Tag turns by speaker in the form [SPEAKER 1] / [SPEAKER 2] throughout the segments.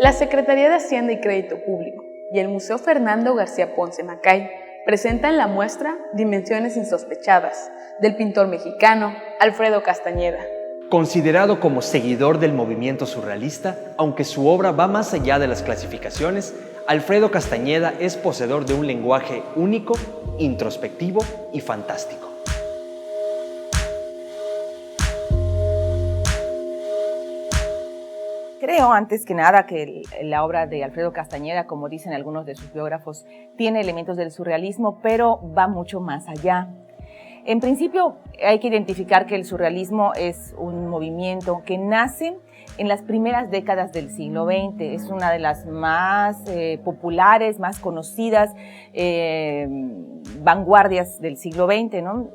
[SPEAKER 1] La Secretaría de Hacienda y Crédito Público y el Museo Fernando García Ponce Macay presentan la muestra Dimensiones insospechadas del pintor mexicano Alfredo Castañeda.
[SPEAKER 2] Considerado como seguidor del movimiento surrealista, aunque su obra va más allá de las clasificaciones, Alfredo Castañeda es poseedor de un lenguaje único, introspectivo y fantástico.
[SPEAKER 3] Creo, antes que nada, que la obra de Alfredo Castañeda, como dicen algunos de sus biógrafos, tiene elementos del surrealismo, pero va mucho más allá. En principio, hay que identificar que el surrealismo es un movimiento que nace en las primeras décadas del siglo XX. Es una de las más populares, más conocidas vanguardias del siglo XX, ¿no?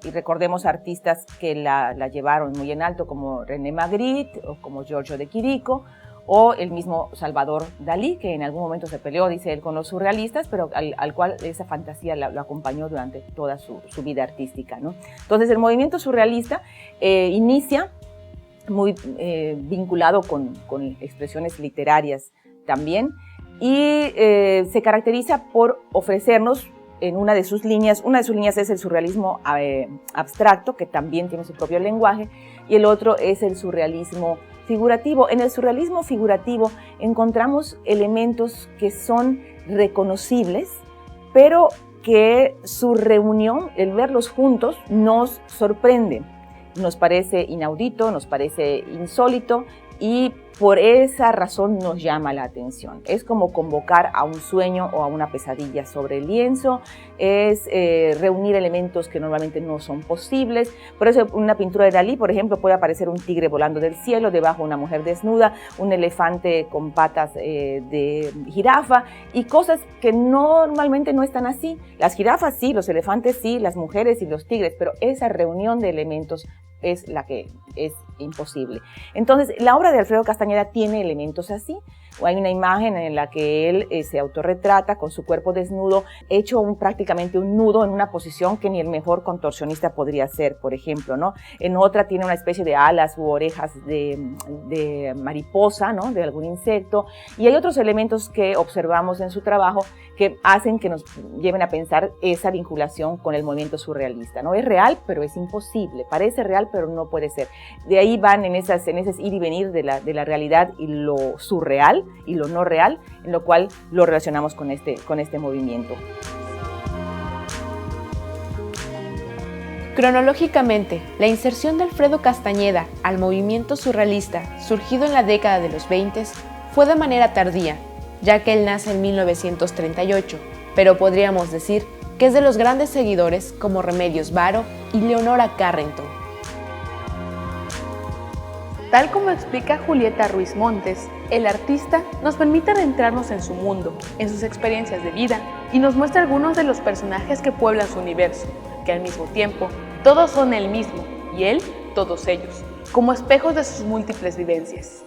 [SPEAKER 3] Y recordemos artistas que la llevaron muy en alto, como René Magritte o como Giorgio de Chirico, o el mismo Salvador Dalí, que en algún momento se peleó, dice él, con los surrealistas, pero al cual esa fantasía lo acompañó durante toda su vida artística, ¿no? Entonces el movimiento surrealista inicia muy vinculado con expresiones literarias también, y se caracteriza por ofrecernos en una de sus líneas es el surrealismo abstracto, que también tiene su propio lenguaje, y el otro es el surrealismo figurativo. En el surrealismo figurativo encontramos elementos que son reconocibles, pero que su reunión, el verlos juntos, nos sorprende. Nos parece inaudito, nos parece insólito, y por esa razón nos llama la atención. Es como convocar a un sueño o a una pesadilla sobre el lienzo, es reunir elementos que normalmente no son posibles. Por eso en una pintura de Dalí, por ejemplo, puede aparecer un tigre volando del cielo, debajo una mujer desnuda, un elefante con patas de jirafa, y cosas que normalmente no están así. Las jirafas sí, los elefantes sí, las mujeres y los tigres, pero esa reunión de elementos es la que es imposible. Entonces, la obra de Alfredo Castañeda tiene elementos así. Hay una imagen en la que él se autorretrata con su cuerpo desnudo, hecho prácticamente un nudo en una posición que ni el mejor contorsionista podría hacer, por ejemplo, ¿no? En otra tiene una especie de alas u orejas de mariposa, ¿no? De algún insecto. Y hay otros elementos que observamos en su trabajo que hacen que nos lleven a pensar esa vinculación con el movimiento surrealista, ¿no? Es real, pero es imposible. Parece real, pero no puede ser. De ahí van en esas ir y venir de la realidad y lo surreal y lo no real, en lo cual lo relacionamos con este movimiento.
[SPEAKER 4] Cronológicamente, la inserción de Alfredo Castañeda al movimiento surrealista, surgido en la década de los 20, fue de manera tardía, ya que él nace en 1938, pero podríamos decir que es de los grandes seguidores como Remedios Varo y Leonora Carrington.
[SPEAKER 1] Tal como explica Julieta Ruiz Montes, el artista nos permite adentrarnos en su mundo, en sus experiencias de vida, y nos muestra algunos de los personajes que pueblan su universo, que al mismo tiempo todos son él mismo y él todos ellos, como espejos de sus múltiples vivencias.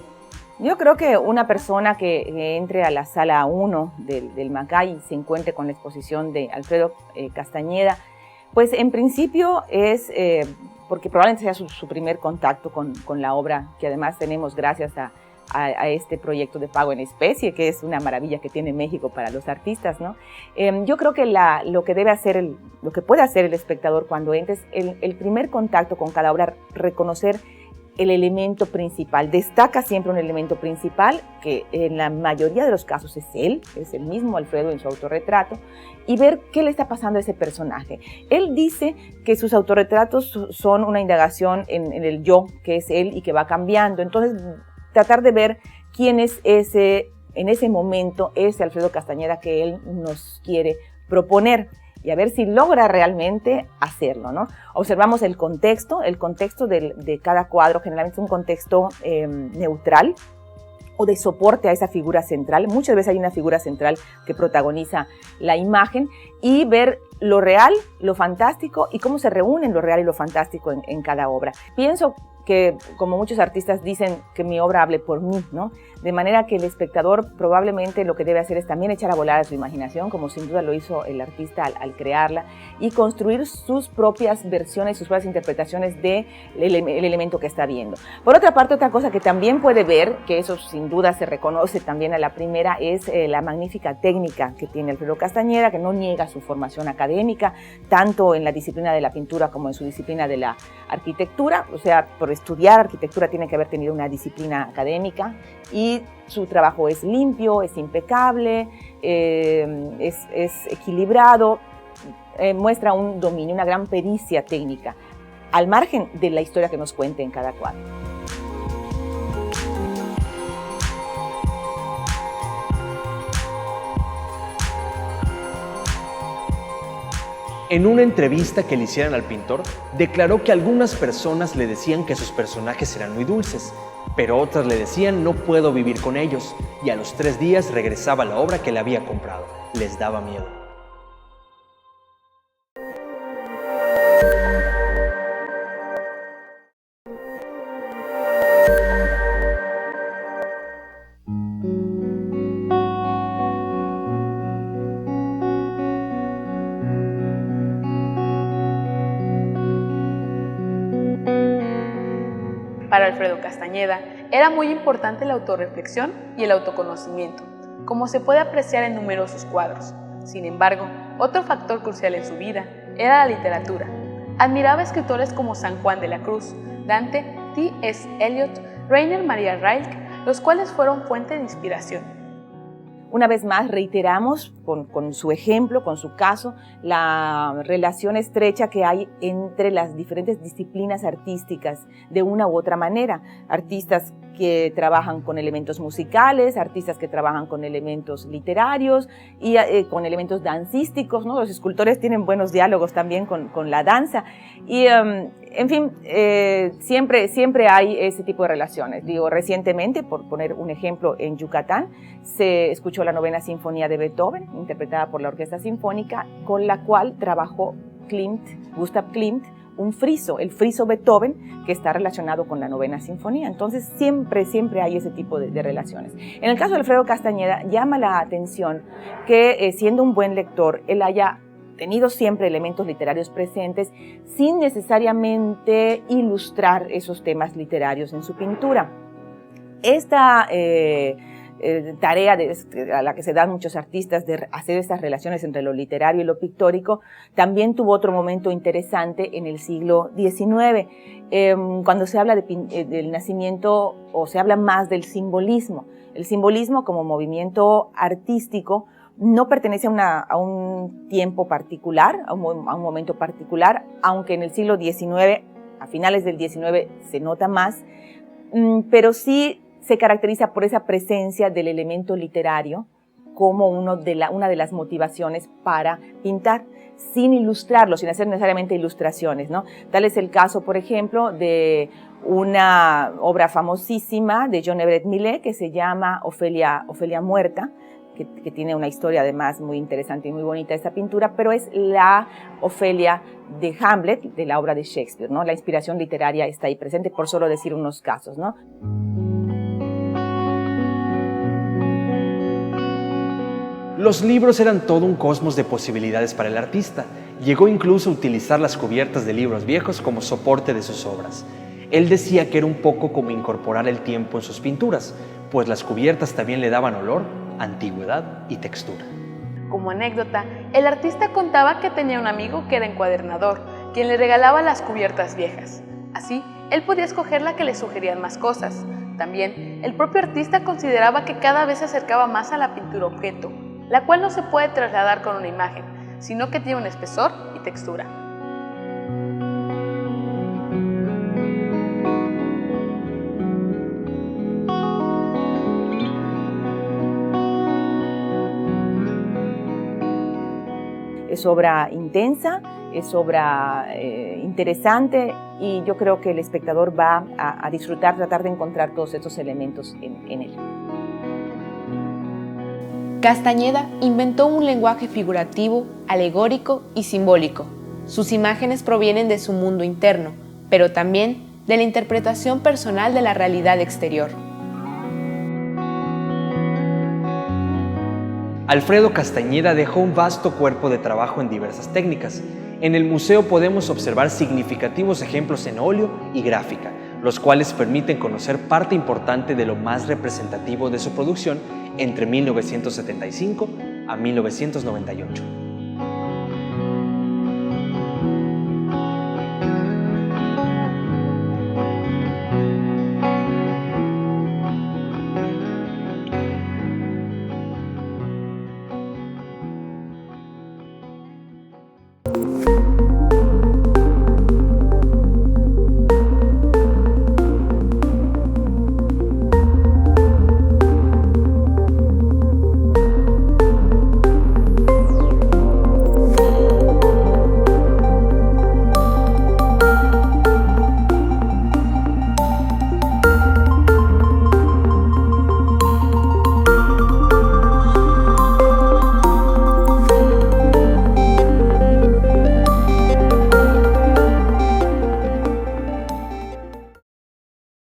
[SPEAKER 3] Yo creo que una persona que entre a la sala 1 del Macay y se encuentre con la exposición de Alfredo Castañeda, pues en principio es porque probablemente sea su primer contacto con la obra, que además tenemos gracias a este proyecto de pago en especie, que es una maravilla que tiene México para los artistas, ¿no? Yo creo que lo que puede hacer el espectador cuando entres, el primer contacto con cada obra, reconocer el elemento principal. Destaca siempre un elemento principal, que en la mayoría de los casos es él, es el mismo Alfredo en su autorretrato, y ver qué le está pasando a ese personaje. Él dice que sus autorretratos son una indagación en el yo, que es él y que va cambiando. Entonces, tratar de ver quién es en ese momento, ese Alfredo Castañeda que él nos quiere proponer, y a ver si logra realmente hacerlo, ¿no? Observamos el contexto de cada cuadro, generalmente es un contexto neutral o de soporte a esa figura central. Muchas veces hay una figura central que protagoniza la imagen, y ver lo real, lo fantástico, y cómo se reúnen lo real y lo fantástico en cada obra. Pienso que, como muchos artistas dicen, que mi obra hable por mí, ¿no? De manera que el espectador probablemente lo que debe hacer es también echar a volar a su imaginación, como sin duda lo hizo el artista al crearla, y construir sus propias versiones, sus propias interpretaciones del elemento que está viendo. Por otra parte, otra cosa que también puede ver, que eso sin duda se reconoce también a la primera, es la magnífica técnica que tiene Alfredo Castañeda, que no niega su formación académica, tanto en la disciplina de la pintura como en su disciplina de la arquitectura. O sea, por estudiar arquitectura tiene que haber tenido una disciplina académica, y su trabajo es limpio, es impecable, es equilibrado, muestra un dominio, una gran pericia técnica, al margen de la historia que nos cuente en cada cuadro.
[SPEAKER 2] En una entrevista que le hicieron al pintor, declaró que algunas personas le decían que sus personajes eran muy dulces, pero otras le decían no puedo vivir con ellos, y a los 3 días regresaba a la obra que le había comprado. Les daba miedo.
[SPEAKER 1] Para Alfredo Castañeda era muy importante la autorreflexión y el autoconocimiento, como se puede apreciar en numerosos cuadros. Sin embargo, otro factor crucial en su vida era la literatura. Admiraba escritores como San Juan de la Cruz, Dante, T.S. Eliot, Rainer Maria Rilke, los cuales fueron fuente de inspiración.
[SPEAKER 3] Una vez más, reiteramos con su ejemplo, con su caso, la relación estrecha que hay entre las diferentes disciplinas artísticas de una u otra manera. Artistas que trabajan con elementos musicales, artistas que trabajan con elementos literarios y con elementos dancísticos, ¿no? Los escultores tienen buenos diálogos también con la danza. Y, en fin, siempre hay ese tipo de relaciones. Digo, recientemente, por poner un ejemplo, en Yucatán se escuchó la 9ª Sinfonía de Beethoven, interpretada por la Orquesta Sinfónica, con la cual trabajó Gustav Klimt, un friso, el friso Beethoven, que está relacionado con la 9ª Sinfonía. Entonces, siempre hay ese tipo de relaciones. En el caso de Alfredo Castañeda, llama la atención que, siendo un buen lector, él haya tenido siempre elementos literarios presentes, sin necesariamente ilustrar esos temas literarios en su pintura. Esta tarea a la que se dan muchos artistas de hacer estas relaciones entre lo literario y lo pictórico, también tuvo otro momento interesante en el siglo XIX, cuando se habla del nacimiento, o se habla más del simbolismo. El simbolismo como movimiento artístico no pertenece a un tiempo particular, a un momento particular, aunque en el siglo XIX, a finales del XIX, se nota más, pero sí se caracteriza por esa presencia del elemento literario como una de las motivaciones para pintar, sin ilustrarlo, sin hacer necesariamente ilustraciones, ¿no? Tal es el caso, por ejemplo, de una obra famosísima de John Everett Millais que se llama Ofelia Muerta, que tiene una historia además muy interesante y muy bonita esta pintura, pero es la Ofelia de Hamlet, de la obra de Shakespeare, ¿no? La inspiración literaria está ahí presente, por solo decir unos casos, ¿no?
[SPEAKER 2] Los libros eran todo un cosmos de posibilidades para el artista. Llegó incluso a utilizar las cubiertas de libros viejos como soporte de sus obras. Él decía que era un poco como incorporar el tiempo en sus pinturas, pues las cubiertas también le daban olor, antigüedad y textura.
[SPEAKER 1] Como anécdota, el artista contaba que tenía un amigo que era encuadernador, quien le regalaba las cubiertas viejas. Así, él podía escoger la que le sugerían más cosas. También, el propio artista consideraba que cada vez se acercaba más a la pintura objeto, la cual no se puede trasladar con una imagen, sino que tiene un espesor y textura.
[SPEAKER 3] Es obra intensa, es obra interesante, y yo creo que el espectador va a disfrutar, tratar de encontrar todos estos elementos en él.
[SPEAKER 4] Castañeda inventó un lenguaje figurativo, alegórico y simbólico. Sus imágenes provienen de su mundo interno, pero también de la interpretación personal de la realidad exterior.
[SPEAKER 2] Alfredo Castañeda dejó un vasto cuerpo de trabajo en diversas técnicas. En el museo podemos observar significativos ejemplos en óleo y gráfica, los cuales permiten conocer parte importante de lo más representativo de su producción entre 1975 a 1998.